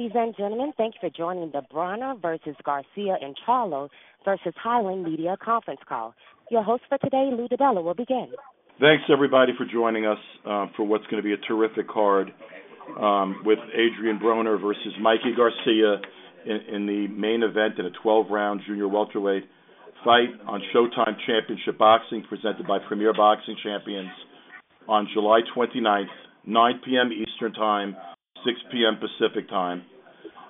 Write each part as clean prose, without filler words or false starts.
ladies and gentlemen, thank you for joining the Broner versus Garcia and Charlo versus Highland Media conference call. Your host for today, Lou DiBella, will begin. Thanks, everybody, for joining us for what's going to be a terrific card with Adrien Broner versus Mikey Garcia in the main event in a 12-round junior welterweight fight on Showtime Championship Boxing, presented by Premier Boxing Champions on July 29th, 9 p.m. Eastern Time, 6 p.m. Pacific Time,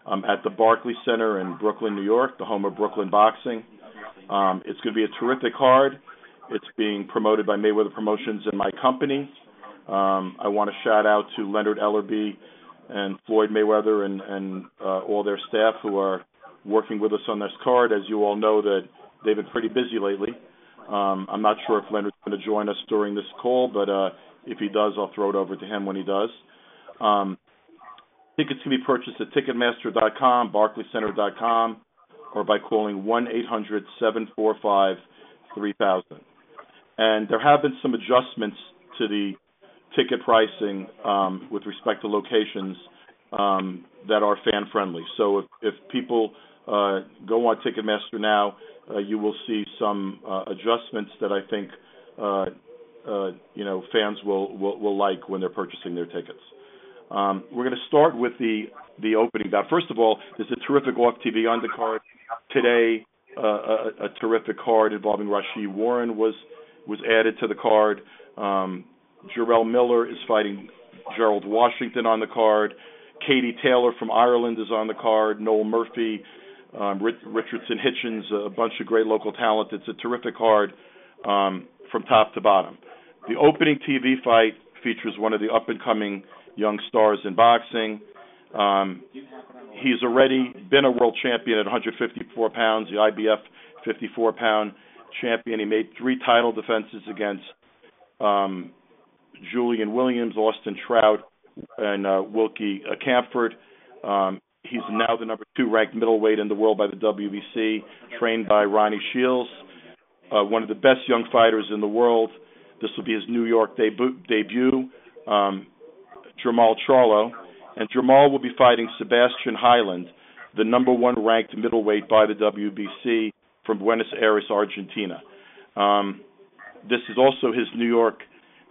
at the Barclays Center in Brooklyn, New York, the home of Brooklyn Boxing. It's going to be a terrific card. It's being promoted by Mayweather Promotions and my company. I want to shout out to Leonard Ellerby and Floyd Mayweather and all their staff who are working with us on this card. As you all know, that they've been pretty busy lately. I'm not sure if Leonard's going to join us during this call, but if he does, I'll throw it over to him when he does. Tickets can be purchased at Ticketmaster.com, BarclaysCenter.com, or by calling 1-800-745-3000. And there have been some adjustments to the ticket pricing with respect to locations that are fan-friendly. So if people go on Ticketmaster now, you will see some adjustments that I think fans will like when they're purchasing their tickets. We're going to start with the opening bout. First of all, there's a terrific off-TV undercard today. A terrific card involving Rashid Warren was added to the card. Jarrell Miller is fighting Gerald Washington on the card. Katie Taylor from Ireland is on the card. Noel Murphy, Richardson Hitchens, a bunch of great local talent. It's a terrific card from top to bottom. The opening TV fight features one of the up-and-coming young stars in boxing. He's already been a world champion at 154 pounds, the IBF 54-pound champion. He made 3 title defenses against Julian Williams, Austin Trout, and Wilkie Camford. He's now the number 2 ranked middleweight in the world by the WBC, trained by Ronnie Shields, one of the best young fighters in the world. This will be his New York debut, Jermall Charlo. And Jermall will be fighting Sebastian Highland, the number 1 ranked middleweight by the WBC from Buenos Aires, Argentina. This is also his New York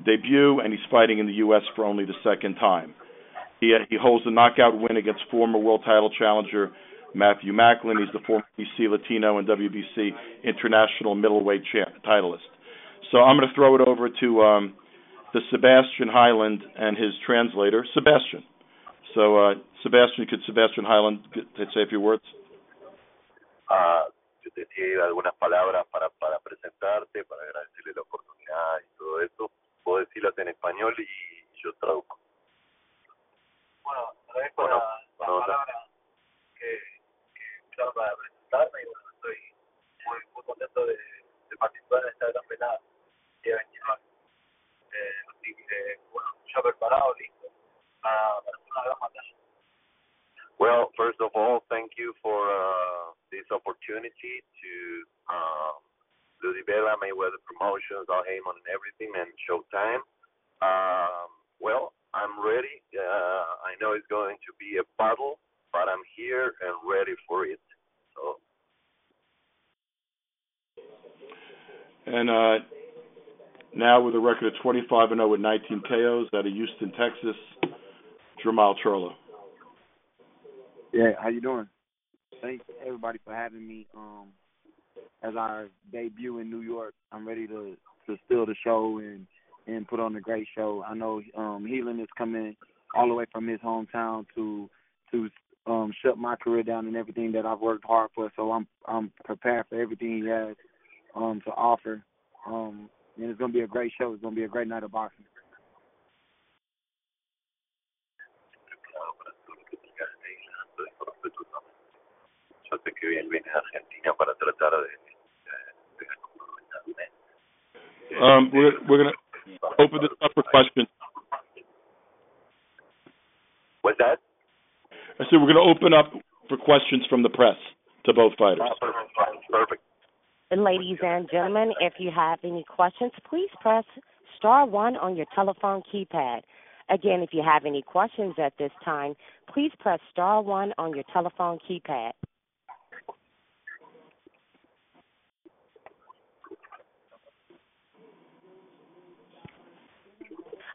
debut, and he's fighting in the U.S. for only the second time. He holds a knockout win against former world title challenger Matthew Macklin. He's the former WBC Latino and WBC international middleweight titleist. So I'm going to throw it over to Sebastian Highland and his translator, Sebastian. So, Sebastian, could Sebastian Highland say a few words? Yo te decía algunas palabras para presentarte, para agradecerle la oportunidad y todo eso. Puedo decirlas en español y yo traduzco. Bueno, agradezco la palabra que usaron para presentarme y bueno, estoy muy contento de participar en esta gran velada día 29. Así que, bueno, ya preparado, listo para hacer una gran batalla. Well, first of all, thank you for this opportunity to Lou DiBella, Mayweather Promotions, Al Heyman and everything, and Showtime. Well, I'm ready. I know it's going to be a battle, but I'm here and ready for it. So. And now with a record of 25-0 with 19 KOs out of Houston, Texas, Jermall Charlo. Yeah, how you doing? Thanks everybody for having me. As our debut in New York, I'm ready to steal the show and put on a great show. I know Healing is coming all the way from his hometown to shut my career down and everything that I've worked hard for. So I'm prepared for everything he has to offer. And it's gonna be a great show. It's gonna be a great night of boxing. Yo sé que viene a Argentina para tratar de We're going to open this up for questions. What's that? I said we're going to open up for questions from the press to both fighters. Perfect. Ladies and gentlemen, if you have any questions, please press *1 on your telephone keypad. Again, if you have any questions at this time, please press star 1 on your telephone keypad.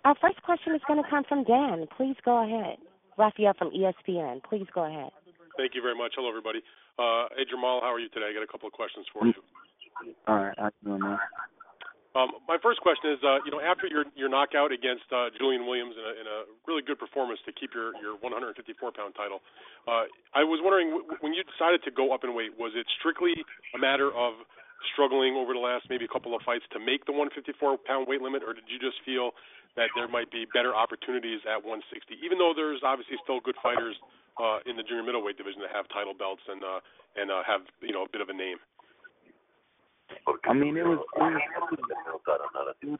Our first question is going to come from Dan. Please go ahead. Raphael from ESPN. Please go ahead. Thank you very much. Hello, everybody. Hey, Jamal, how are you today? I got a couple of questions for you. All right, how you doing, man? My first question is, after your knockout against Julian Williams in a really good performance to keep your 154-pound title, I was wondering, when you decided to go up in weight, was it strictly a matter of struggling over the last maybe a couple of fights to make the 154-pound weight limit, or did you just feel that there might be better opportunities at 160, even though there's obviously still good fighters in the junior middleweight division that have title belts and have a bit of a name? I mean, it was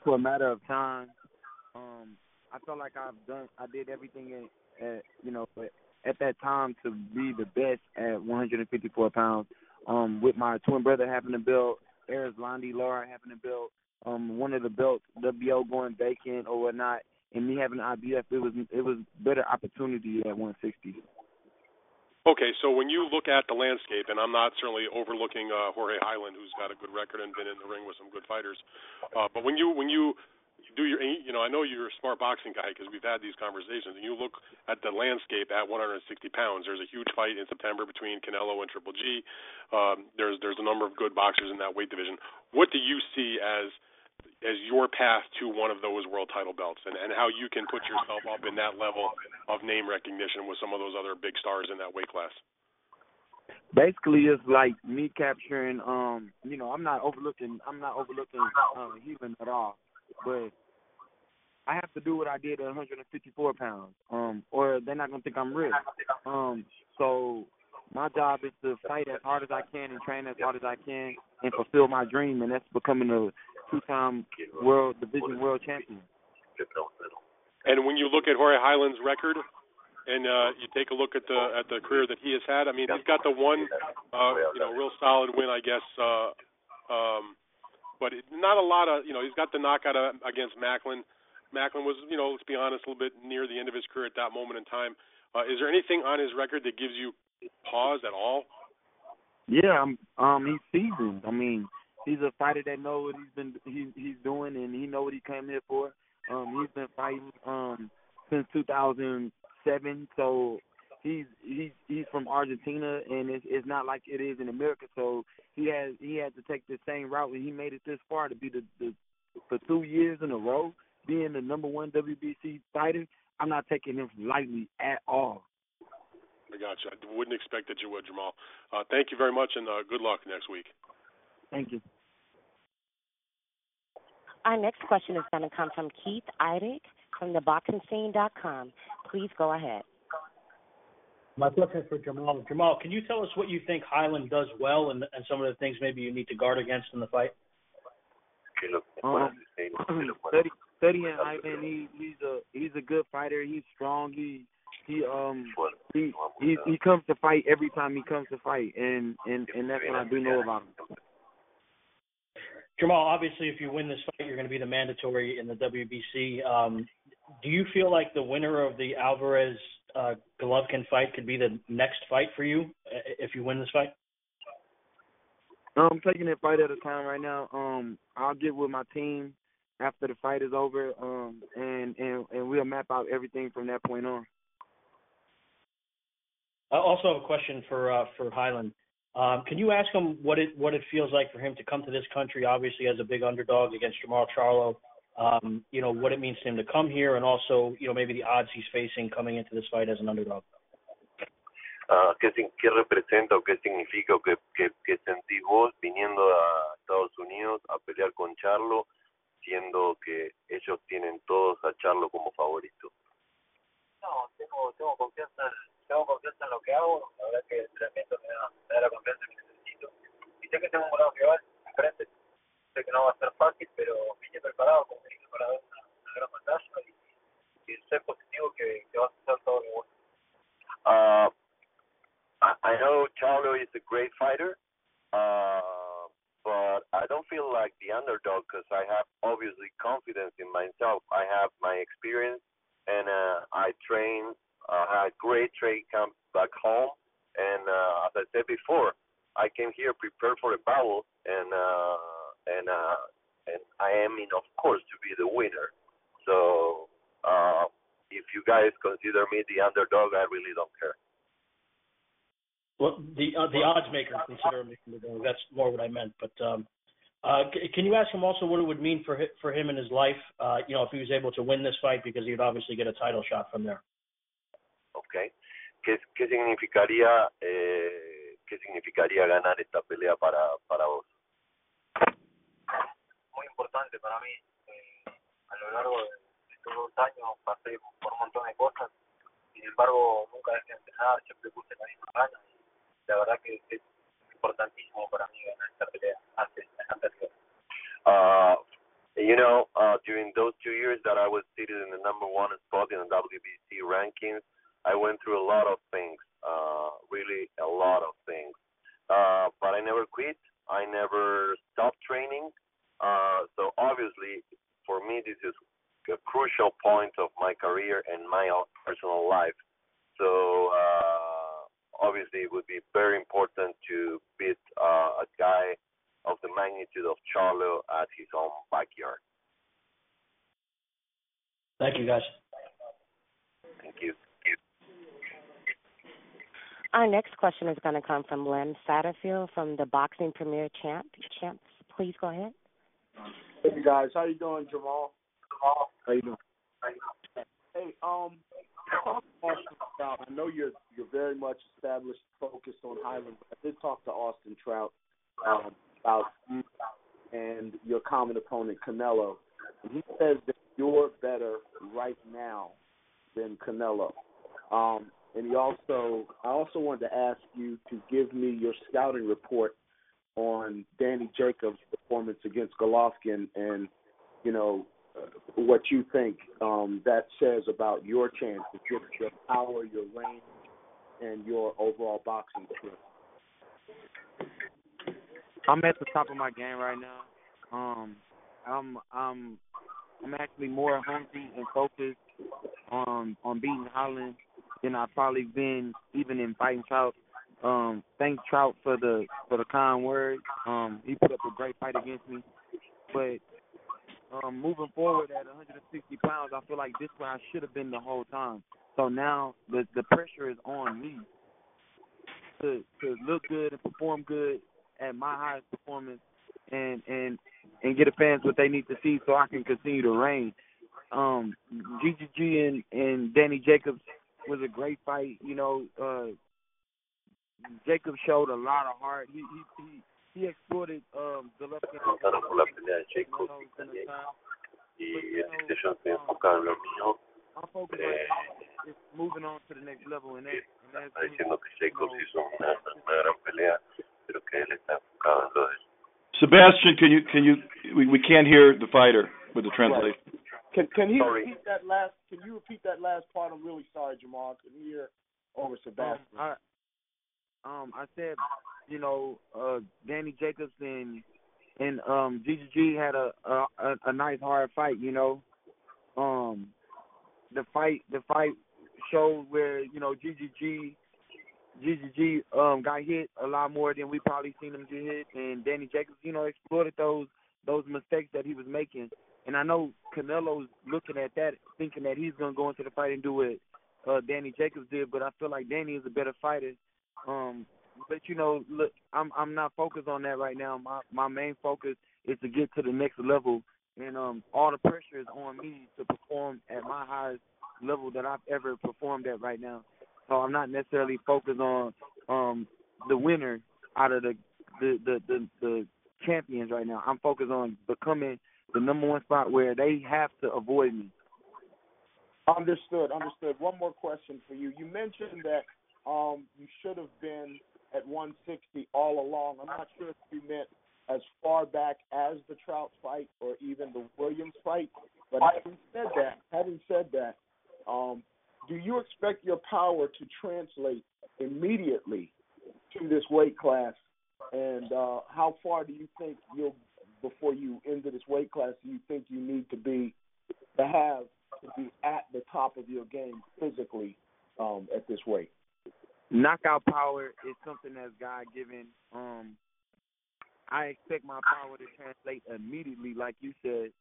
for a matter of time. I felt like I did everything at that time to be the best at 154 pounds. With my twin brother having the belt, Landy Lara having the belt, one of the belts, WBO going vacant or whatnot, and me having the IBF, it was better opportunity at 160. Okay, so when you look at the landscape, and I'm not certainly overlooking Charlo-Highland, who's got a good record and been in the ring with some good fighters, but when you do your, I know you're a smart boxing guy because we've had these conversations, and you look at the landscape at 160 pounds. There's a huge fight in September between Canelo and Triple G. There's a number of good boxers in that weight division. What do you see as your path to one of those world title belts, and how you can put yourself up in that level of name recognition with some of those other big stars in that weight class? Basically, it's like me capturing. I'm not overlooking Heelan at all, but I have to do what I did at 154 pounds, or they're not gonna think I'm real. So my job is to fight as hard as I can and train as hard as I can and fulfill my dream, and that's becoming a two-time world champion. And when you look at Charlo-Highland's record, and you take a look at the career that he has had, I mean, he's got the one, real solid win, I guess, but not a lot of, he's got the knockout against Macklin. Macklin was, let's be honest, a little bit near the end of his career at that moment in time. Is there anything on his record that gives you pause at all? Yeah, he's seasoned. I mean, he's a fighter that knows what he's doing, and he know what he came here for. He's been fighting since 2007, so he's from Argentina, and it's not like it is in America. So he had to take the same route, and he made it this far to be the for 2 years in a row being the number one WBC fighter. I'm not taking him lightly at all. I got you. I wouldn't expect that you would, Jamal. Thank you very much, and good luck next week. Thank you. Our next question is going to come from Keith Eidig from ThaBoxingvoice.com. Please go ahead. My question is for Jamal. Jamal, can you tell us what you think Highland does well and some of the things maybe you need to guard against in the fight? Studying Highland, he's a good fighter. He's strong. He comes to fight every time he comes to fight, and that's what I do know about him. Jamal, obviously, if you win this fight, you're going to be the mandatory in the WBC. Do you feel like the winner of the Alvarez-Golovkin fight could be the next fight for you if you win this fight? I'm taking it fight at a time right now. I'll get with my team after the fight is over, and we'll map out everything from that point on. I also have a question for Highland. Can you ask him what it feels like for him to come to this country, obviously as a big underdog against Jamal Charlo? What it means to him to come here, and also, maybe the odds he's facing coming into this fight as an underdog. ¿Qué representa o qué significa o qué sentís vos viniendo a Estados Unidos a pelear con Charlo, siendo que ellos tienen todos a Charlo como favorito? No, tengo confianza en lo que hago. La verdad que el entrenamiento me da la confianza que necesito. Y sé que tengo un gran rival enfrente. Sé que no va a ser fácil, pero vine preparado, como dije, para dar una gran batalla y ser positivo que va a ser todo lo bueno. I know Charlo is a great fighter, but I don't feel like the underdog because I have obviously confidence in myself. I have my experience. and I trained. Had a great training camp back home, and as I said before, I came here prepared for a battle, and I am in, of course, to be the winner. So if you guys consider me the underdog, I really don't care. Well, the odds maker consider him the underdog. That's more what I meant. But can you ask him also what it would mean for him in his life? If he was able to win this fight, because he would obviously get a title shot from there. Okay. ¿Qué significaría ganar esta pelea para vos? Muy importante para mí. A lo largo de estos 2 años pasé por un montón de cosas. Sin embargo, nunca dejé de entrenar, siempre puse la misma gana. Y la verdad que es importantísimo para mí ganar esta pelea anterior. During those 2 years that I was seated in the number 1 spot in the WBC rankings, I went through a lot of things, really a lot of things. But I never quit. I never stopped training. So obviously, for me, this is a crucial point of my career and my own personal life. So obviously, it would be very important to beat a guy of the magnitude of Charlo at his own backyard. Thank you, guys. Thank you. Our next question is going to come from Len Satterfield from the Boxing Premier Champs. Please go ahead. Hey guys, how you doing, Jamal? How you doing? Hey, I know you're very much established, focused on Highland. I did talk to Austin Trout about you and your common opponent Canelo, and he says that you're better right now than Canelo. And I also wanted to ask you to give me your scouting report on Danny Jacobs' performance against Golovkin, and what you think that says about your chances, your power, your range, and your overall boxing skills. I'm at the top of my game right now. I'm actually more hungry and focused on beating Highland than I've probably been even in fighting Trout. Thanks Trout for the kind words. He put up a great fight against me. But moving forward at 160 pounds, I feel like this is where I should have been the whole time. So now the pressure is on me to look good and perform good at my highest performance and get the fans what they need to see so I can continue to reign. GGG and Danny Jacobs was a great fight. Jacobs showed a lot of heart. He exploited Golovkin. I'm focused on moving on to the next level, and that's diciendo que Jacobs hizo una gran pelea, pero que él está enfocado en lo de eso. Sebastian, we can't hear the fighter with the translation. Right. Can he repeat that last? Can you repeat that last part? I'm really sorry, Jamal. I couldn't hear over Sebastian. I said, Danny Jacobs and GGG had a nice hard fight. The fight showed where GGG got hit a lot more than we probably seen him get hit, and Danny Jacobs exploited those mistakes that he was making. And I know Canelo's looking at that, thinking that he's gonna go into the fight and do what Danny Jacobs did, but I feel like Danny is a better fighter. But look, I'm not focused on that right now. My main focus is to get to the next level, and all the pressure is on me to perform at my highest level that I've ever performed at right now. So I'm not necessarily focused on the winner out of the champions right now. I'm focused on becoming the number 1 spot where they have to avoid me. Understood. One more question for you. You mentioned that you should have been at 160 all along. I'm not sure if you meant as far back as the Trout fight or even the Williams fight. But having said that, do you expect your power to translate immediately to this weight class? And how far do you think before you enter this weight class, do you think you need to be to have to be at the top of your game physically at this weight? Knockout power is something that's God-given. I expect my power to translate immediately, like you said.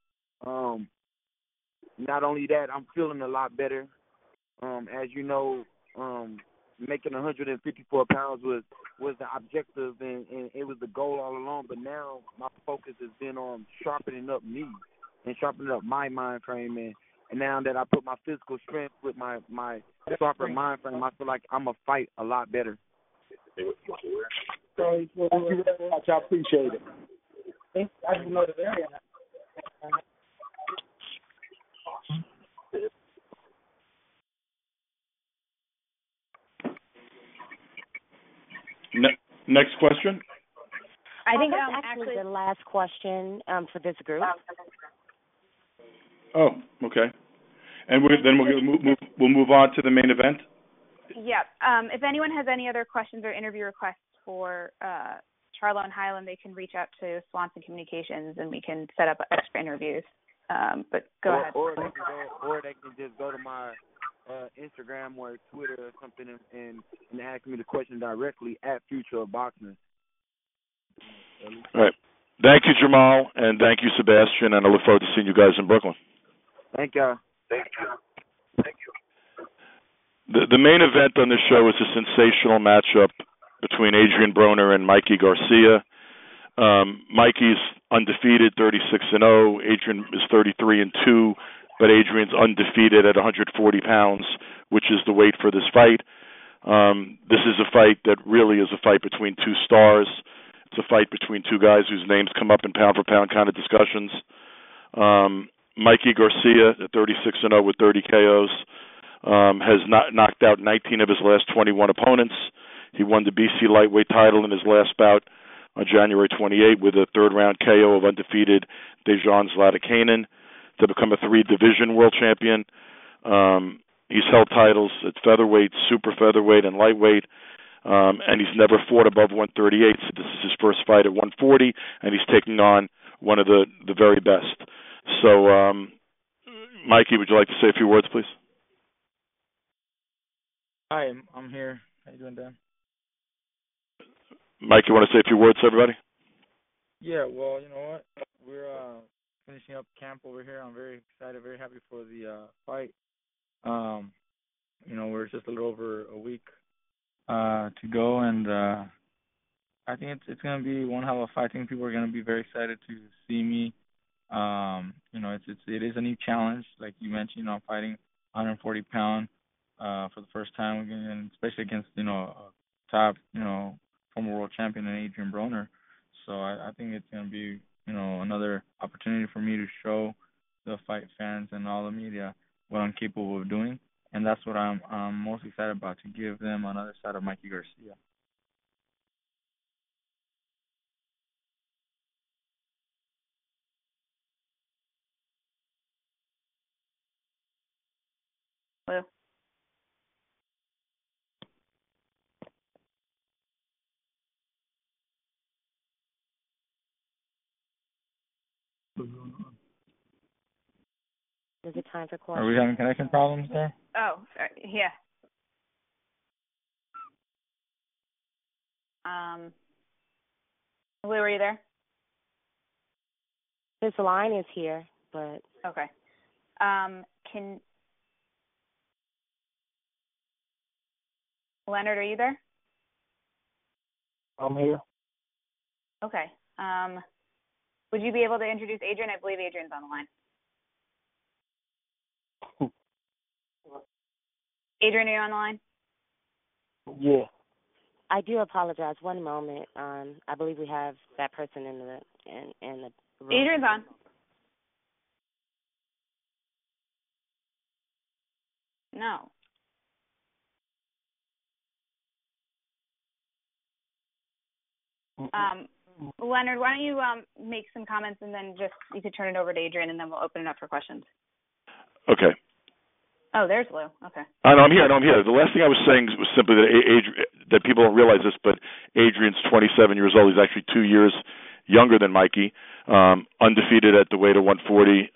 Not only that, I'm feeling a lot better. As you know, making 154 pounds was the objective, and it was the goal all along. But now my focus has been on sharpening up me and sharpening up my mind frame. And now that I put my physical strength with my sharper mind frame, I feel like I'm going to fight a lot better. Thank you very much. I appreciate it. I didn't know the area. Next question. I think that's actually the last question for this group. Oh, okay. And we'll move on to the main event. Yeah. If anyone has any other questions or interview requests for Charlo and Highland, they can reach out to Swanson Communications, and we can set up extra interviews. But go ahead. Or they can just go to my Instagram or Twitter or something and ask me the question directly at Future of Boxing. All right. Thank you, Jamal, and thank you, Sebastian, and I look forward to seeing you guys in Brooklyn. Thank you. Thank you. Thank you. The main event on this show is a sensational matchup between Adrien Broner and Mikey Garcia. Mikey's undefeated, 36-0. Adrien is 33-2, but Adrian's undefeated at 140 pounds, which is the weight for this fight. This is a fight that really is a fight between two stars. It's a fight between two guys whose names come up in pound-for-pound kind of discussions. Mikey Garcia at 36-0 with 30 KOs has knocked out 19 of his last 21 opponents. He won the BC lightweight title in his last bout on January 28 with a third-round KO of undefeated Dejan Zlatikainen to become a three-division world champion. He's held titles at featherweight, super featherweight, and lightweight, and he's never fought above 138. So this is his first fight at 140, and he's taking on one of the very best. So, Mikey, would you like to say a few words, please? Hi, I'm here. How you doing, Dan? Mike, you want to say a few words to everybody? Yeah, well, you know what? We're finishing up camp over here. I'm very excited, very happy for the fight. We're just a little over a week to go, and I think it's going to be one hell of a fight. I think people are going to be very excited to see me. It is a new challenge, like you mentioned. I'm fighting 140 pound for the first time, and especially against a top former world champion in Adrien Broner. So I think it's going to be another opportunity for me to show the fight fans and all the media what I'm capable of doing, and that's what I'm most excited about, to give them another side of Mikey Garcia. Hello. Is it time for questions? Are we having connection problems there? Oh, sorry. Yeah. Lou, are you there? His line is here, but okay. Leonard, are you there? I'm here. Okay. Would you be able to introduce Adrien? I believe Adrien's on the line. Adrien, are you on the line? Yeah. I do apologize. One moment. I believe we have that person in the room. Adrien's on. No. Leonard, why don't you make some comments, and then you could turn it over to Adrien, and then we'll open it up for questions. Okay. Oh, there's Lou. Okay. I'm here. The last thing I was saying was simply that people don't realize this, but Adrien's 27 years old. He's actually 2 years younger than Mikey, undefeated at the weight of 140.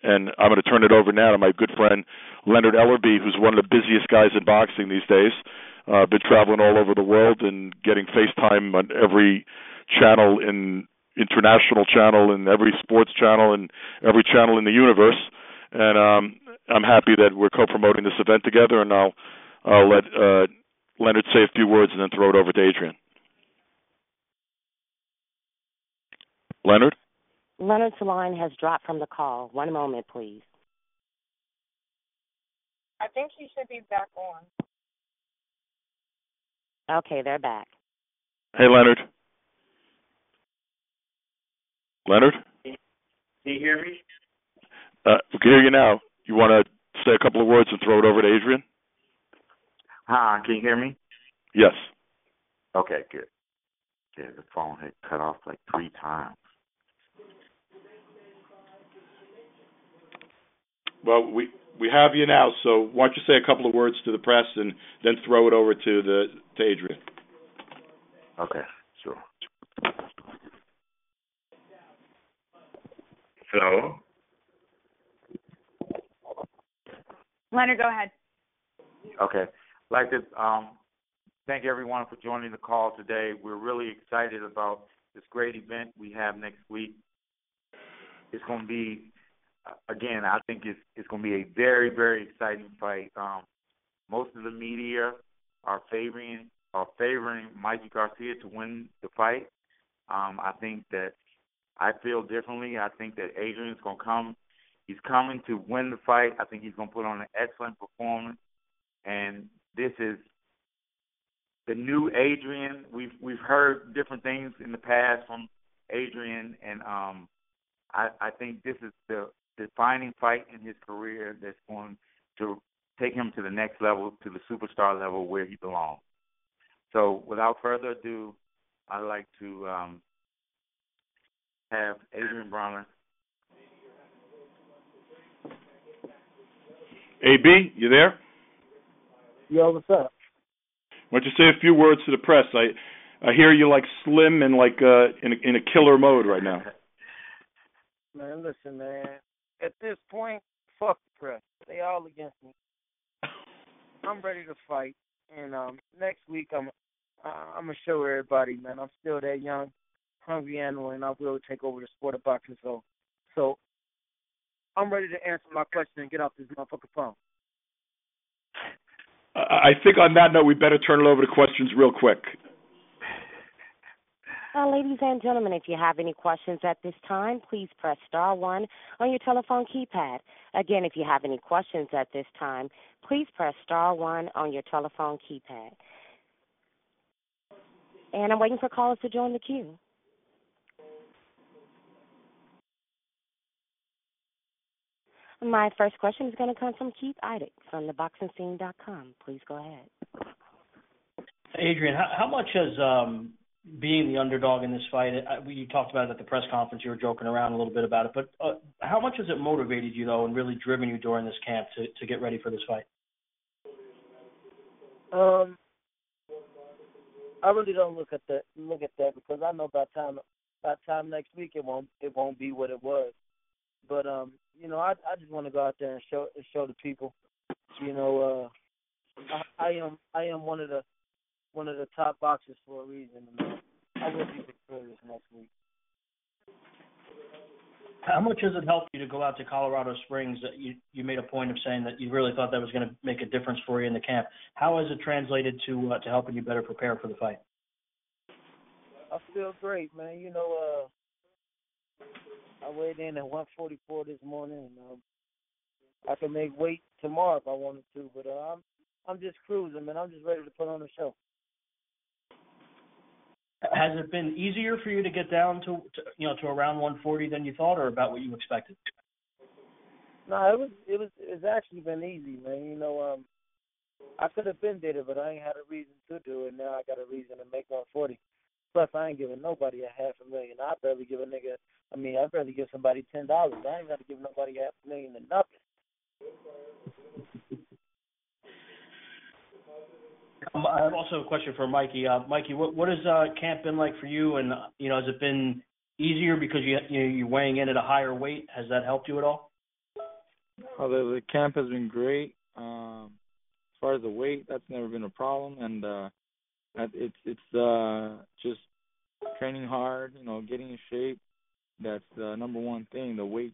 And I'm going to turn it over now to my good friend Leonard Ellerby, who's one of the busiest guys in boxing these days. Been traveling all over the world and getting FaceTime on every channel, international channel, and every sports channel, and every channel in the universe. And I'm happy that we're co-promoting this event together. And I'll let Leonard say a few words and then throw it over to Adrien. Leonard? Leonard's line has dropped from the call. One moment, please. I think he should be back on. Okay, they're back. Hey, Leonard. Leonard? Can you hear me? We can hear you now. You want to say a couple of words and throw it over to Adrien? Can you hear me? Yes. Okay, good. Yeah, the phone had cut off like 3 times. Well, we have you now, so why don't you say a couple of words to the press and then throw it over to Adrien. Okay, sure. Hello? Leonard, go ahead. Okay. I'd like to thank everyone for joining the call today. We're really excited about this great event we have next week. It's going to be, again, I think it's going to be a very, very exciting fight. Most of the media are favoring Mikey Garcia to win the fight. I feel differently. I think that Adrien's going to come. He's coming to win the fight. I think he's going to put on an excellent performance. And this is the new Adrien. We've heard different things in the past from Adrien, and I think this is the defining fight in his career that's going to take him to the next level, to the superstar level where he belongs. So without further ado, I'd like to have Adrien Broner. AB, you there? Yo, what's up? Why don't you say a few words to the press? I hear you like slim and like in a killer mode right now. Man, listen, man. At this point, fuck the press. They all against me. I'm ready to fight, and next week I'm gonna show everybody, man. I'm still that young, hungry animal, and I will take over the sport of boxing. So I'm ready to answer my question and get off this motherfucking phone. I think on that note, we better turn it over to questions real quick. Ladies and gentlemen, if you have any questions at this time, please press star 1 on your telephone keypad. Again, if you have any questions at this time, please press star 1 on your telephone keypad. And I'm waiting for callers to join the queue. My first question is going to come from Keith Idec from ThaBoxingScene.com. Please go ahead. Adrien, how much has being the underdog in this fight, you talked about it at the press conference, you were joking around a little bit about it, but how much has it motivated you, though, and really driven you during this camp to get ready for this fight? I really don't look at that because I know by time next week it won't be what it was. But I just want to go out there and show the people, I am one of the top boxers for a reason. I will be victorious next week. How much has it helped you to go out to Colorado Springs? That you made a point of saying that you really thought that was going to make a difference for you in the camp. How has it translated to helping you better prepare for the fight? I feel great, man. I weighed in at 144 this morning, and I can make weight tomorrow if I wanted to. But I'm just cruising, man. I'm just ready to put on a show. Has it been easier for you to get down to around 140 than you thought, or about what you expected? No, it's actually been easy, man. I could have been did it, but I ain't had a reason to do it. Now I got a reason to make 140. Plus, I ain't giving nobody $500,000. I'd rather give somebody $10. I ain't got to give nobody $500,000 to nothing. I have also a question for Mikey. Mikey, what has camp been like for you? And has it been easier because you're weighing in at a higher weight? Has that helped you at all? The camp has been great. As far as the weight, that's never been a problem, and it's just training hard, getting in shape. That's the number one thing. The weight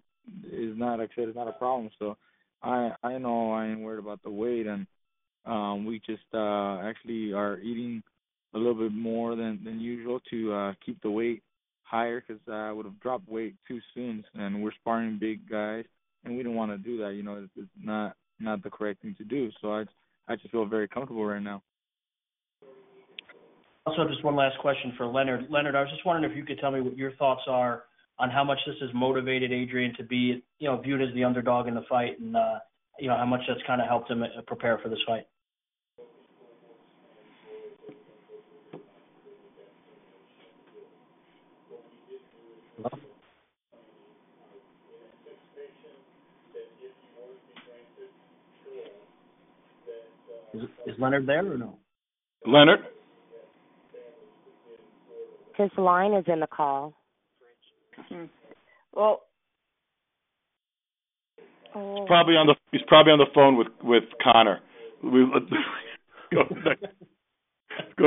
is not, like I said, it's not a problem. So I know I ain't worried about the weight, and we just actually are eating a little bit more than usual to keep the weight higher, because I would have dropped weight too soon, and we're sparring big guys, and we don't want to do that. It's not the correct thing to do. So I just feel very comfortable right now. Also, just one last question for Leonard. Leonard, I was just wondering if you could tell me what your thoughts are on how much this has motivated Adrien to be, viewed as the underdog in the fight, and how much that's kind of helped him prepare for this fight. Is Leonard there or no? Leonard? His line is in the call. Well, he's probably on the phone with Connor. Go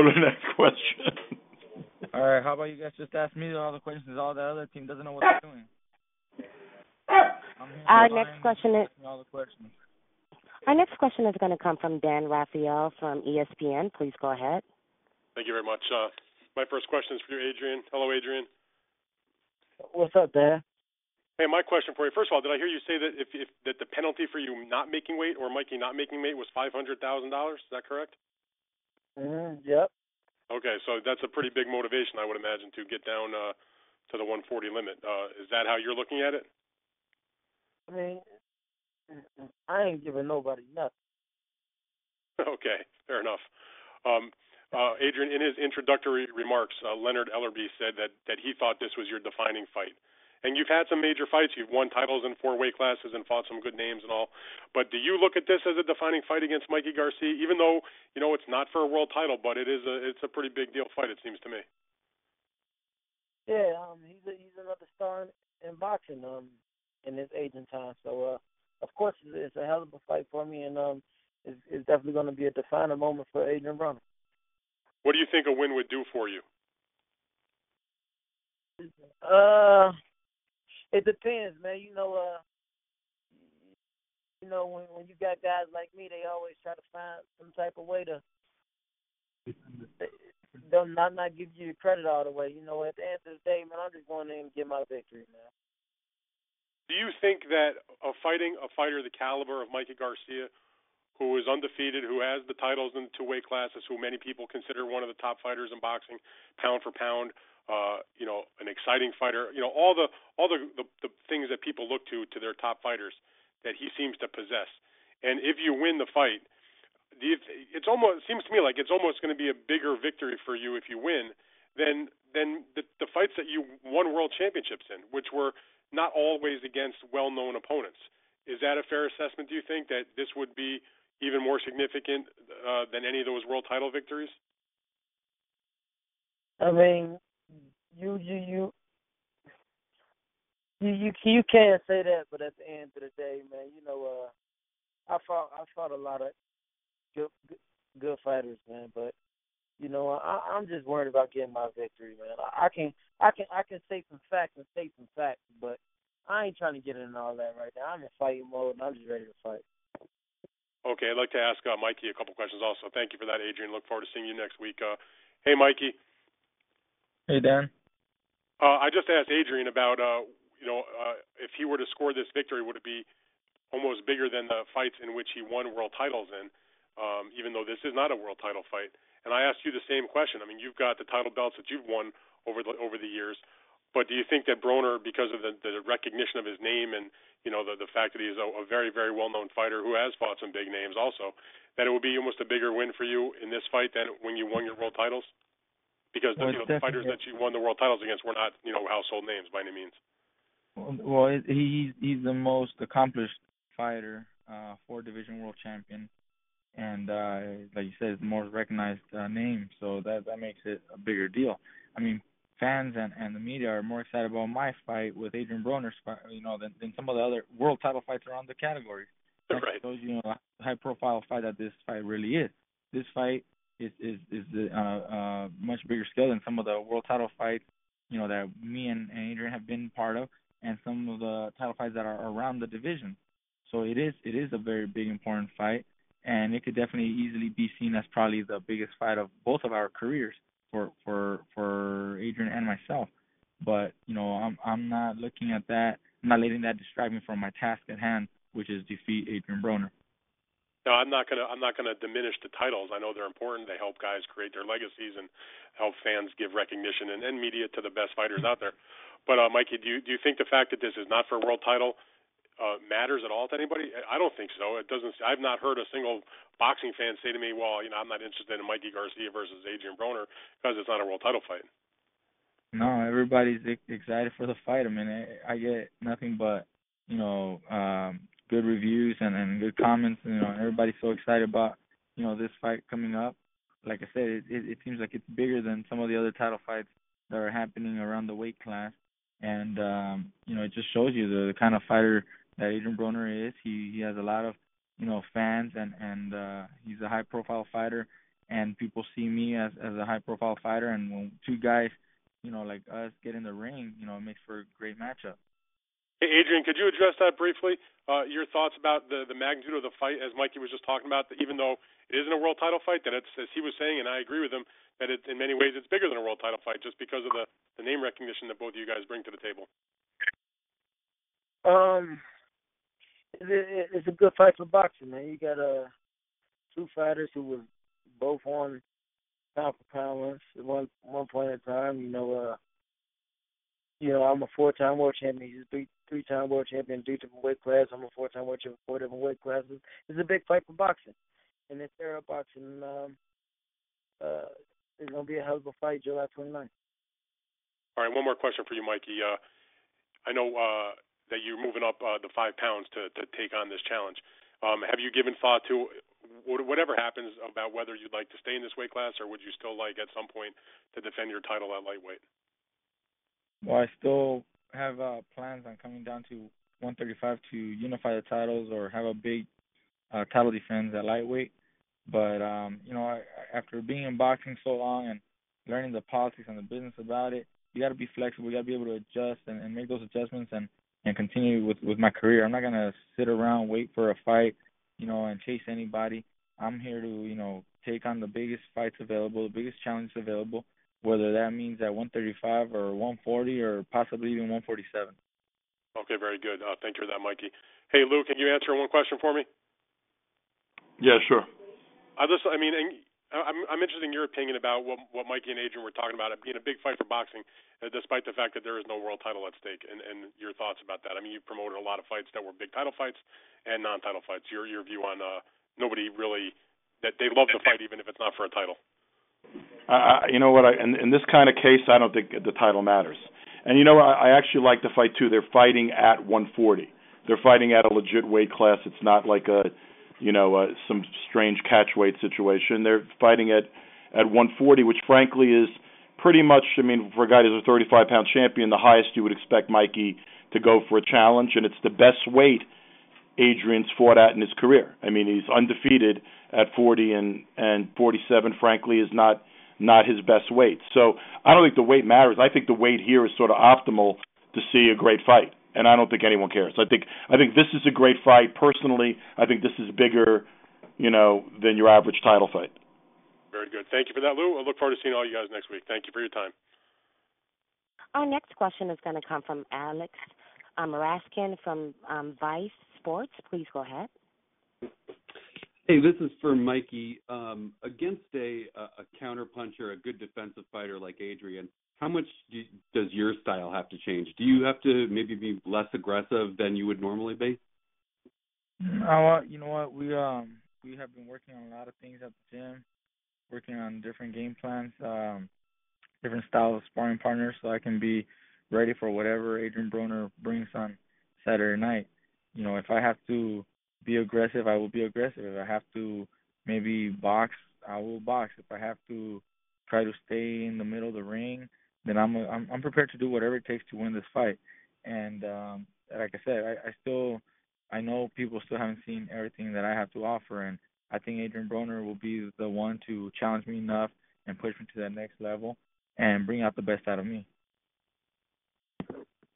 to the next question. All right, how about you guys just ask me all the questions? All the other team doesn't know what they're doing. Our next question is all the questions. Our next question is going to come from Dan Raphael from ESPN. Please go ahead. Thank you very much. My first question is for you, Adrien. Hello, Adrien. What's up, Dan? Hey, my question for you. First of all, did I hear you say that if that the penalty for you not making weight or Mikey not making weight was $500,000? Is that correct? Yep. Okay, so that's a pretty big motivation, I would imagine, to get down to the 140 limit. Is that how you're looking at it? I mean, I ain't giving nobody nothing. Okay, fair enough. Adrien, in his introductory remarks, Leonard Ellerbe said that he thought this was your defining fight. And you've had some major fights. You've won titles in 4 weight classes and fought some good names and all. But do you look at this as a defining fight against Mikey Garcia, even though, it's not for a world title, but it's a pretty big deal fight, it seems to me. Yeah, he's another star in boxing in his aging time. So, of course, it's a hell of a fight for me, and it's definitely going to be a defining moment for Adrien Broner. What do you think a win would do for you? It depends, man. When you got guys like me, they always try to find some type of way to they'll not give you credit all the way. At the end of the day, man, I'm just going in and get my victory, man. Do you think that fighting a fighter the caliber of Mikey Garcia, who is undefeated, who has the titles in 2 weight classes, who many people consider one of the top fighters in boxing, pound for pound, an exciting fighter, all the things that people look to their top fighters that he seems to possess. And if you win the fight, it seems to me like it's almost going to be a bigger victory for you if you win than the fights that you won world championships in, which were not always against well-known opponents. Is that a fair assessment, do you think, that this would be even more significant than any of those world title victories? I mean, you can't say that, but at the end of the day, man, I fought a lot of good fighters, man, but I'm just worried about getting my victory, man. I can say some facts and state some facts, but I ain't trying to get into all that right now. I'm in fighting mode, and I'm just ready to fight. Okay, I'd like to ask Mikey a couple questions also. Thank you for that, Adrien. Look forward to seeing you next week. Hey, Mikey. Hey, Dan. I just asked Adrien about, if he were to score this victory, would it be almost bigger than the fights in which he won world titles in, even though this is not a world title fight? And I asked you the same question. I mean, you've got the title belts that you've won over the years, but do you think that Broner, because of the recognition of his name and the fact that he's a very, very well-known fighter who has fought some big names also, that it would be almost a bigger win for you in this fight than when you won your world titles? Because the fighters that you won the world titles against were not household names by any means. Well, he's the most accomplished fighter, 4-division world champion, and like you said, it's the most recognized name, so that makes it a bigger deal. I mean, fans and the media are more excited about my fight with Adrien Broner's fight, than some of the other world title fights around the category. That Right. shows you the high profile fight that this fight really is. This fight is much bigger scale than some of the world title fights, that me and Adrien have been part of, and some of the title fights that are around the division. So it is a very big, important fight, and it could definitely easily be seen as probably the biggest fight of both of our careers for Adrien and myself. But I'm not looking at that. I'm not letting that distract me from my task at hand, which is defeat Adrien Broner. No, I'm not gonna diminish the titles. I know they're important. They help guys create their legacies and help fans give recognition and media to the best fighters out there. But Mikey, do you think the fact that this is not for a world title matters at all to anybody? I don't think so. It doesn't. I've not heard a single boxing fan say to me, "Well, I'm not interested in Mikey Garcia versus Adrien Broner because it's not a world title fight." No, everybody's excited for the fight. I mean, I get nothing but good reviews and good comments. Everybody's so excited about this fight coming up. Like I said, it seems like it's bigger than some of the other title fights that are happening around the weight class, and it just shows you the kind of fighter that Adrien Broner is. He has a lot of fans, and he's a high profile fighter, and people see me as a high profile fighter. And when two guys like us get in the ring, it makes for a great matchup. Hey, Adrien, could you address that briefly? Your thoughts about the magnitude of the fight, as Mikey was just talking about, that even though it isn't a world title fight, that it's, as he was saying, and I agree with him, that in many ways it's bigger than a world title fight just because of the name recognition that both of you guys bring to the table. It's a good fight for boxing, man. You got two fighters who were both on pound for pound at one point in time. I'm a 4-time world champion. He's a three-time world champion in 3 different weight classes. I'm a 4-time world champion in 4 different weight classes. It's a big fight for boxing. In this era of boxing, it's going to be a hell of a fight July 29th. All right, one more question for you, Mikey. I know that you're moving up the 5 pounds to take on this challenge. Have you given thought to whatever happens about whether you'd like to stay in this weight class, or would you still like at some point to defend your title at lightweight? Well, I still have plans on coming down to 135 to unify the titles or have a big title defense at lightweight. But, after being in boxing so long and learning the politics and the business about it, you got to be flexible. You got to be able to adjust and make those adjustments and continue with my career. I'm not going to sit around, wait for a fight, and chase anybody. I'm here to, take on the biggest fights available, the biggest challenges available, whether that means at 135 or 140 or possibly even 147. Okay, very good. Thank you for that, Mikey. Hey, Lou, can you answer one question for me? Yeah, sure. I'm interested in your opinion about what Mikey and Adrien were talking about, it being a big fight for boxing, despite the fact that there is no world title at stake, and your thoughts about that. I mean, you promoted a lot of fights that were big title fights and non-title fights. Your view on nobody really, that they love the fight even if it's not for a title. You know what? In this kind of case, I don't think the title matters. And I actually like the fight too. They're fighting at 140. They're fighting at a legit weight class. It's not like some strange catch weight situation. They're fighting at 140, which frankly is pretty much, for a guy who's a 35-pound champion, the highest you would expect Mikey to go for a challenge, and it's the best weight Adrien's fought at in his career. He's undefeated at 40, and 47, frankly, is not his best weight. So I don't think the weight matters. I think the weight here is sort of optimal to see a great fight, and I don't think anyone cares. I think this is a great fight. Personally, I think this is bigger, than your average title fight. Very good. Thank you for that, Lou. I look forward to seeing all you guys next week. Thank you for your time. Our next question is going to come from Alex Raskin from Vice Sports. Please go ahead. Hey, this is for Mikey. Against a counterpuncher, a good defensive fighter like Adrien, how much does your style have to change? Do you have to maybe be less aggressive than you would normally be? You know what? We have been working on a lot of things at the gym, working on different game plans, different styles of sparring partners, so I can be ready for whatever Adrien Broner brings on Saturday night. If I have to be aggressive, I will be aggressive. If I have to maybe box, I will box. If I have to try to stay in the middle of the ring then I'm prepared to do whatever it takes to win this fight. And like I said, I know people still haven't seen everything that I have to offer, and I think Adrien Broner will be the one to challenge me enough and push me to that next level and bring out the best out of me.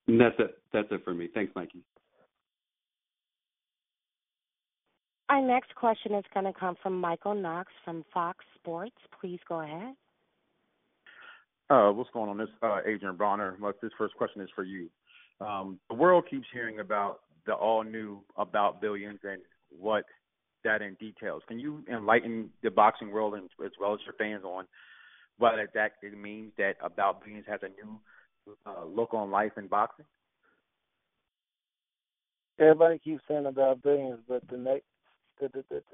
And that's it. That's it for me. Thanks, Mikey. Our next question is going to come from Michael Knox from Fox Sports. Please go ahead. What's going on? This Adrien Broner. This first question is for you. The world keeps hearing about the all-new About Billions and what that in details. Can you enlighten the boxing world and as well as your fans on what exactly it means that About Billions has a new look on life in boxing? Everybody keeps saying About Billions, but the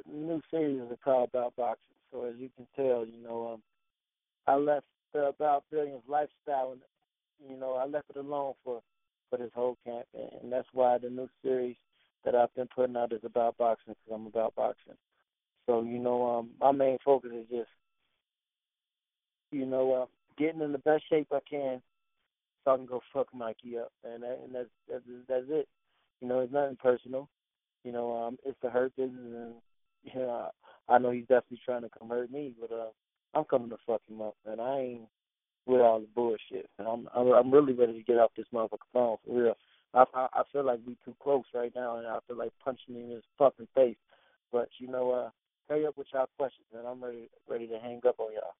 new series is called About Boxing. So as you can tell, I left the About Billions lifestyle, and I left it alone for this whole camp, and that's why the new series that I've been putting out is about boxing, because I'm about boxing. So my main focus is just getting in the best shape I can so I can go fuck Mikey up, and that's it. It's nothing personal. It's the hurt business, and I know he's definitely trying to come hurt me, but I'm coming to fuck him up, and I ain't with all the bullshit. And I'm really ready to get off this motherfucker phone for real. I feel like we too close right now, and I feel like punching him in his fucking face. But hurry up with y'all questions, and I'm ready to hang up on y'all.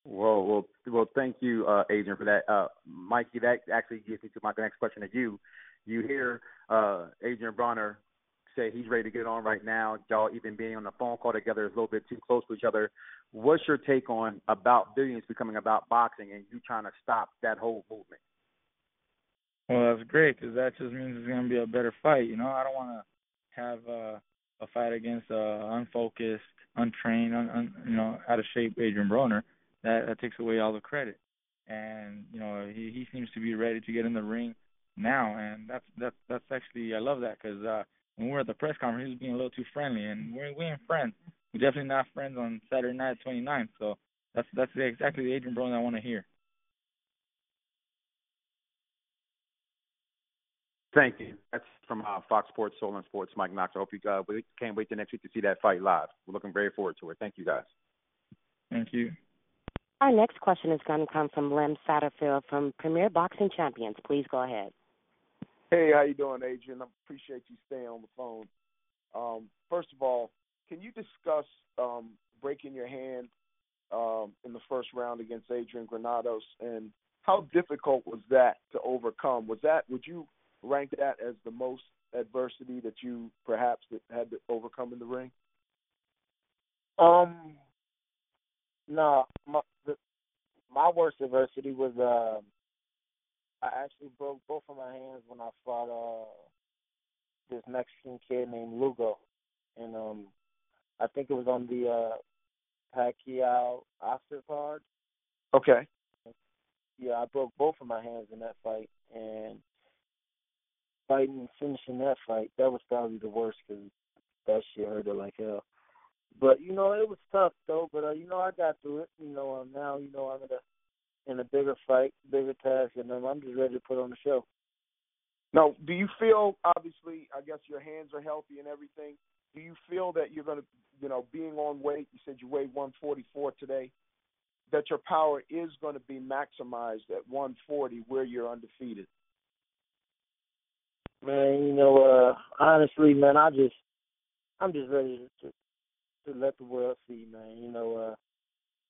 Well, thank you, Adrien, for that. Mikey, that actually gets me to my next question to you. You hear Adrien Broner say he's ready to get on right now. Y'all even being on the phone call together is a little bit too close to each other. What's your take on About Billions becoming about boxing and you trying to stop that whole movement? Well, that's great because that just means it's going to be a better fight. I don't want to have a fight against unfocused, untrained, out of shape Adrien Broner. That takes away all the credit. And he seems to be ready to get in the ring now, and that's actually I love that because when we were at the press conference, he was being a little too friendly, and we ain't friends. We're definitely not friends on Saturday night, 29th. So that's exactly the Adrien Broner I want to hear. Thank you. That's from Fox Sports, Soul and Sports, Mike Knox. I hope you we can't wait till next week to see that fight live. We're looking very forward to it. Thank you, guys. Thank you. Our next question is going to come from Lem Satterfield from Premier Boxing Champions. Please go ahead. Hey, how you doing, Adrien? I appreciate you staying on the phone. First of all, can you discuss breaking your hand in the first round against Adrien Granados, and how difficult was that to overcome? Would you rank that as the most adversity that you perhaps had to overcome in the ring? No, my worst adversity was I actually broke both of my hands when I fought this Mexican kid named Lugo, and I think it was on the Pacquiao-Oscar card. Okay. Yeah, I broke both of my hands in that fight, and finishing that fight, that was probably the worst because that shit hurted like hell. But it was tough though. But I got through it. Now I'm in a bigger fight, bigger task, and I'm just ready to put on the show. Now, do you feel, obviously, I guess your hands are healthy and everything, do you feel that you're going to, being on weight, you said you weighed 144 today, that your power is going to be maximized at 140 where you're undefeated? Man, honestly, man, I'm just ready to let the world see, man.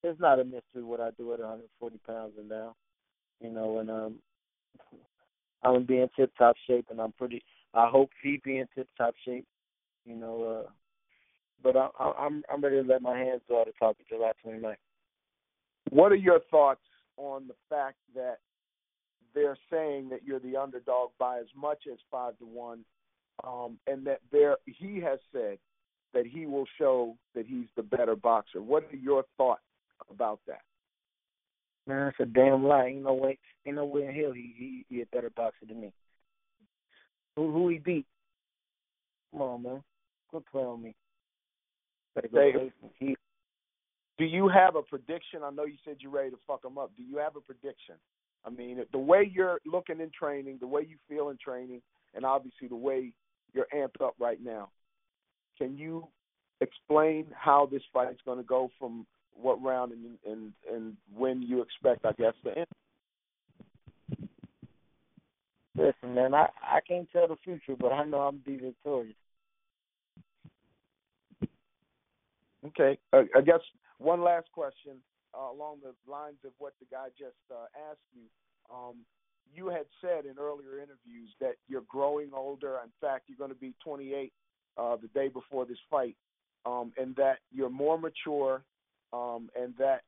It's not a mystery what I do at 140 pounds and down. And I'm gonna be in tip-top shape, and I hope he be in tip-top shape. But I'm ready to let my hands go out of talk at July 29th. What are your thoughts on the fact that they're saying that you're the underdog by as much as 5-1, and that he has said that he will show that he's the better boxer? What are your thoughts about that? Man, it's a damn lie. Ain't no way in hell he a better boxer than me. Who he beat? Come on, man. Quit playing on me. Better go do you have a prediction? I know you said you're ready to fuck him up. Do you have a prediction? I mean, the way you're looking in training, the way you feel in training, and obviously the way you're amped up right now, can you explain how this fight's going to go from what round and when you expect, I guess, to end? Listen, man, I can't tell the future, but I know I'm be victorious. Okay. I guess one last question along the lines of what the guy just asked you. You had said in earlier interviews that you're growing older. In fact, you're going to be 28 the day before this fight, and that you're more mature, and that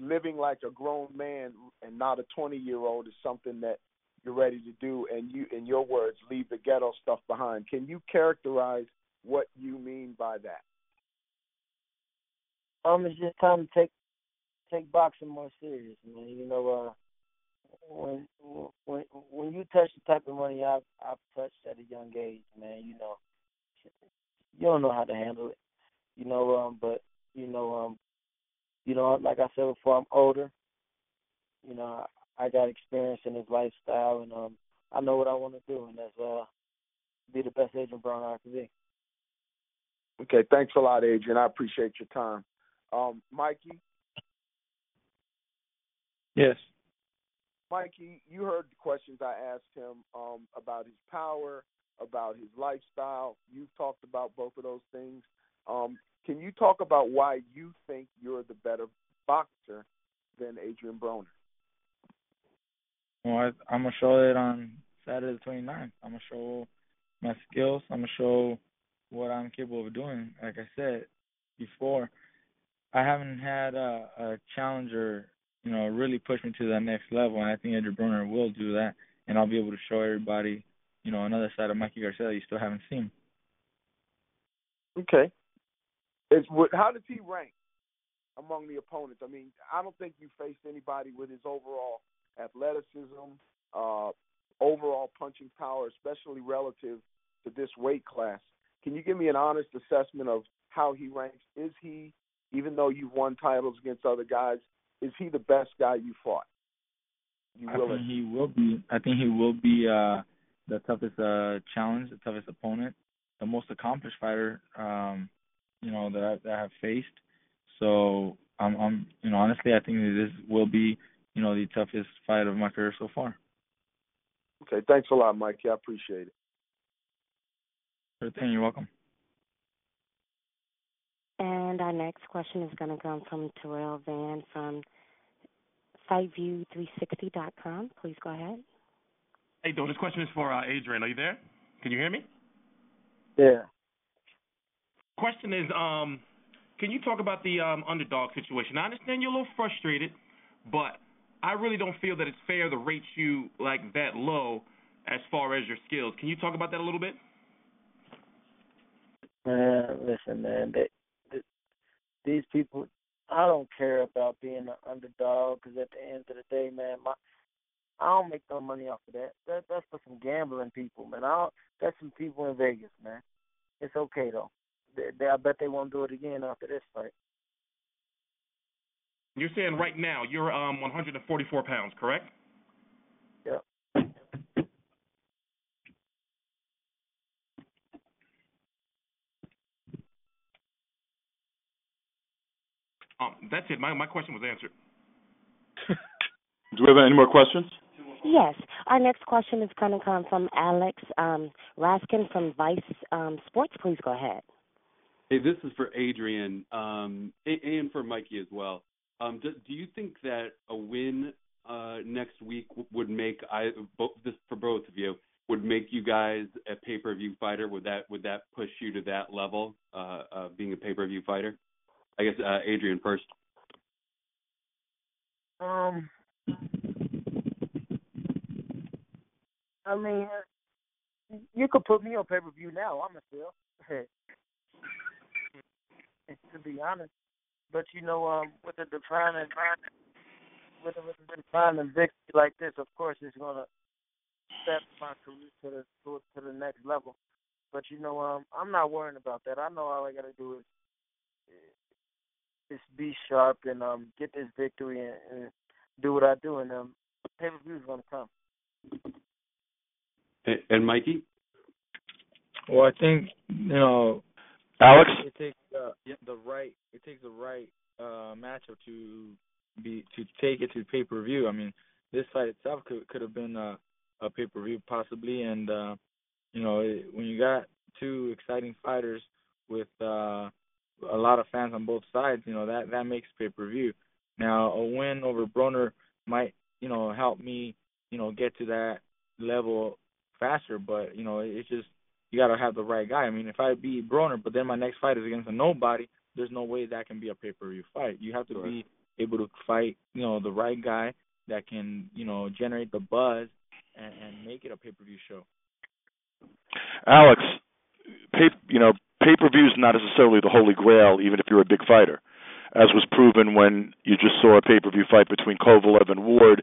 living like a grown man and not a 20-year-old is something that you're ready to do, and you, in your words, leave the ghetto stuff behind. Can you characterize what you mean by that? It's just time to take boxing more serious, man. You know, when you touch the type of money I've touched at a young age, man, you know, you don't know how to handle it. You know, but you know, like I said before, I'm older. You know, I got experience in this lifestyle, and I know what I want to do, and that's be the best Adrien Broner I can be. Okay, thanks a lot, Adrien. I appreciate your time. Mikey? Yes. Mikey, you heard the questions I asked him about his power, about his lifestyle. You've talked about both of those things. Can you talk about why you think you're the better boxer than Adrien Broner? Well, I'm going to show it on Saturday the 29th. I'm going to show my skills. I'm going to show what I'm capable of doing. Like I said before, I haven't had a challenger, you know, really push me to that next level, and I think Adrien Broner will do that, and I'll be able to show everybody, you know, another side of Mikey Garcia that you still haven't seen. Okay. How does he rank among the opponents? I mean, I don't think you faced anybody with his overall athleticism, overall punching power, especially relative to this weight class. Can you give me an honest assessment of how he ranks? Is he, even though you've won titles against other guys, is he the best guy you fought? I think he will be. I think he will be the toughest challenge, the toughest opponent, the most accomplished fighter, you know, that I have faced. So I'm, you know, honestly, I think that this will be, you know, the toughest fight of my career so far. Okay, thanks a lot, Mikey. I appreciate it. Sure thing. You're welcome. And our next question is going to come from Terrell Van from FightView360.com. Please go ahead. Hey, Doe, this question is for Adrien. Are you there? Can you hear me? Yeah. Question is, can you talk about the underdog situation? I understand you're a little frustrated, but I really don't feel that it's fair to rate you like that low as far as your skills. Can you talk about that a little bit? Man, listen, man, these people, I don't care about being an underdog because at the end of the day, man, I don't make no money off of that. That's for some gambling people, man. That's some people in Vegas, man. It's okay, though. I bet they won't do it again after this fight. You're saying right now you're 144 pounds, correct? Yep. That's it. My question was answered. Do we have any more questions? Yes. Our next question is going to come from Alex Raskin from Vice Sports. Please go ahead. Hey, this is for Adrien and for Mikey as well. Do you think that a win next week would make this for both of you would make you guys a pay-per-view fighter? Would that push you to that level of being a pay-per-view fighter? I guess Adrien first. I mean, you could put me on pay-per-view now. I'm still, to be honest. But you know, with a defining victory like this, of course, it's gonna step my career to the next level. But you know, I'm not worrying about that. I know all I gotta do just be sharp and get this victory and do what I do, and pay-per-view is going to come. And Mikey? Well, I think Alex, it takes the right matchup to take it to pay-per-view. I mean, this fight itself could have been a pay-per-view possibly, and when you got two exciting fighters with a lot of fans on both sides, that makes pay-per-view. Now, a win over Broner might help me get to that level faster, but it's just you got to have the right guy. I mean, if I beat Broner, but then my next fight is against a nobody, there's no way that can be a pay-per-view fight. You have to be able to fight, the right guy that can, generate the buzz and make it a pay-per-view show. Alex, pay-per-view is not necessarily the holy grail, even if you're a big fighter, as was proven when you just saw a pay-per-view fight between Kovalev and Ward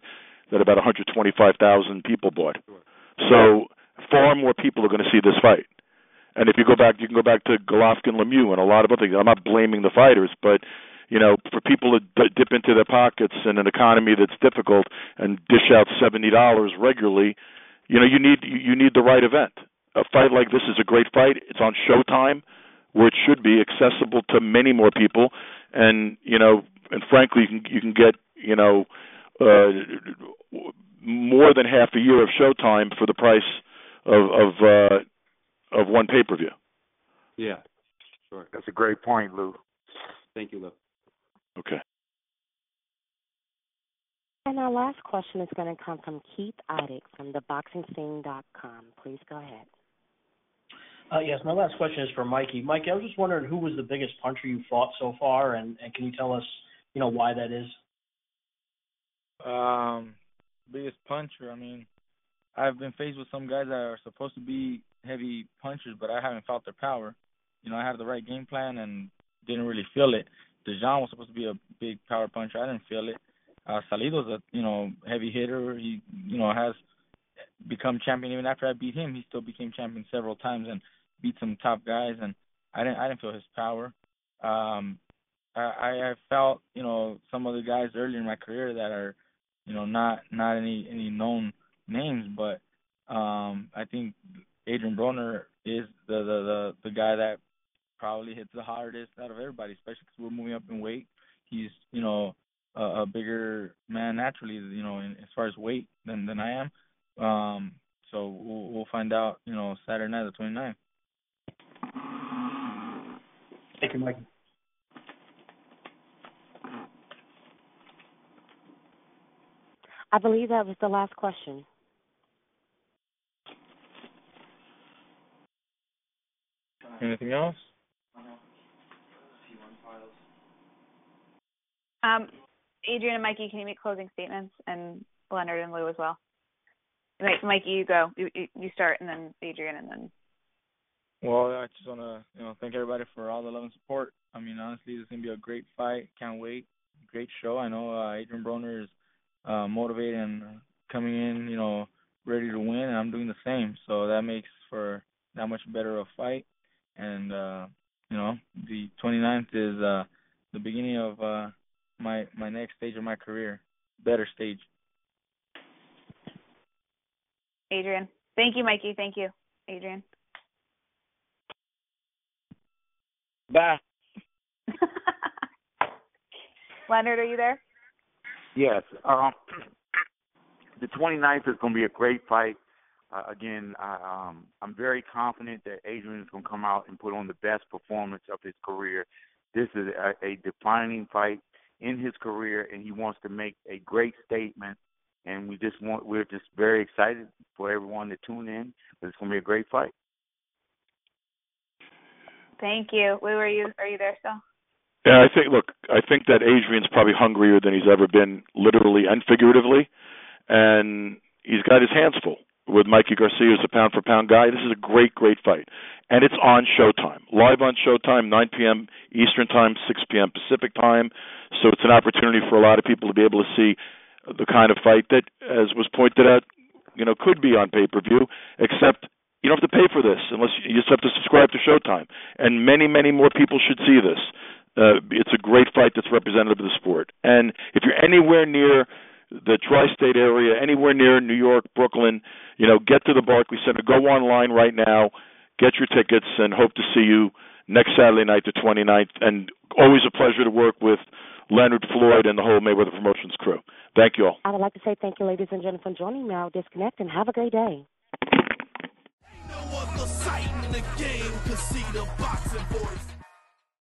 that about 125,000 people bought. So far more people are going to see this fight. And if you can go back to Golovkin-Lemieux and a lot of other things. I'm not blaming the fighters, but for people to dip into their pockets in an economy that's difficult and dish out $70 regularly, you need the right event. A fight like this is a great fight. It's on Showtime, where it should be accessible to many more people, and frankly, you can get more than half a year of Showtime for the price of one pay-per-view. Yeah, sure. That's a great point, Lou. Thank you, Lou. Okay. And our last question is going to come from Keith Iddick from ThaBoxingVoice.com. Please go ahead. Yes, my last question is for Mikey. Mikey, I was just wondering who was the biggest puncher you fought so far, and can you tell us, why that is? Biggest puncher, I mean, I've been faced with some guys that are supposed to be heavy punchers, but I haven't felt their power. I had the right game plan and didn't really feel it. Dejan was supposed to be a big power puncher. I didn't feel it. Salido's a heavy hitter. He has become champion. Even after I beat him, he still became champion several times and beat some top guys. And I didn't feel his power. I felt some other guys earlier in my career that are not any known names, but I think Adrien Broner is the guy that probably hits the hardest out of everybody, especially because we're moving up in weight. He's a bigger man naturally, as far as weight than I am. So we'll find out, Saturday night, the 29th. Thank you, Mikey. I believe that was the last question. Anything else? Adrien and Mikey, can you make closing statements? And Leonard and Lou as well. Mikey, you go. You start, and then Adrien, and then. Well, I just want to thank everybody for all the love and support. I mean, honestly, this is going to be a great fight. Can't wait. Great show. I know Adrien Broner is motivated and coming in, ready to win, and I'm doing the same. So that makes for that much better a fight. And, the 29th is the beginning of my next stage of my career, better stage. Adrien. Thank you, Mikey. Thank you, Adrien. Bye. Leonard, are you there? Yes. The 29th is going to be a great fight. Again, I'm very confident that Adrien is going to come out and put on the best performance of his career. This is a defining fight in his career, and he wants to make a great statement. And we're just very excited for everyone to tune in. But it's going to be a great fight. Thank you. Lou, are you there still? Yeah, I think that Adrian's probably hungrier than he's ever been, literally and figuratively, and he's got his hands full with Mikey Garcia, who's a pound-for-pound guy. This is a great, great fight, and it's on Showtime, live on Showtime, 9 p.m. Eastern Time, 6 p.m. Pacific Time. So it's an opportunity for a lot of people to be able to see the kind of fight that, as was pointed out, could be on pay-per-view, except you don't have to pay for this unless you just have to subscribe to Showtime. And many, many more people should see this. It's a great fight that's representative of the sport. And if you're anywhere near the tri-state area, anywhere near New York, Brooklyn, get to the Barclays Center. Go online right now, get your tickets, and hope to see you next Saturday night, the 29th. And always a pleasure to work with Leonard, Floyd, and the whole Mayweather Promotions crew. Thank you all. I would like to say thank you, ladies and gentlemen, for joining me. I'll disconnect and have a great day. Ain't no other sight in the game, 'cause see the boxing voice.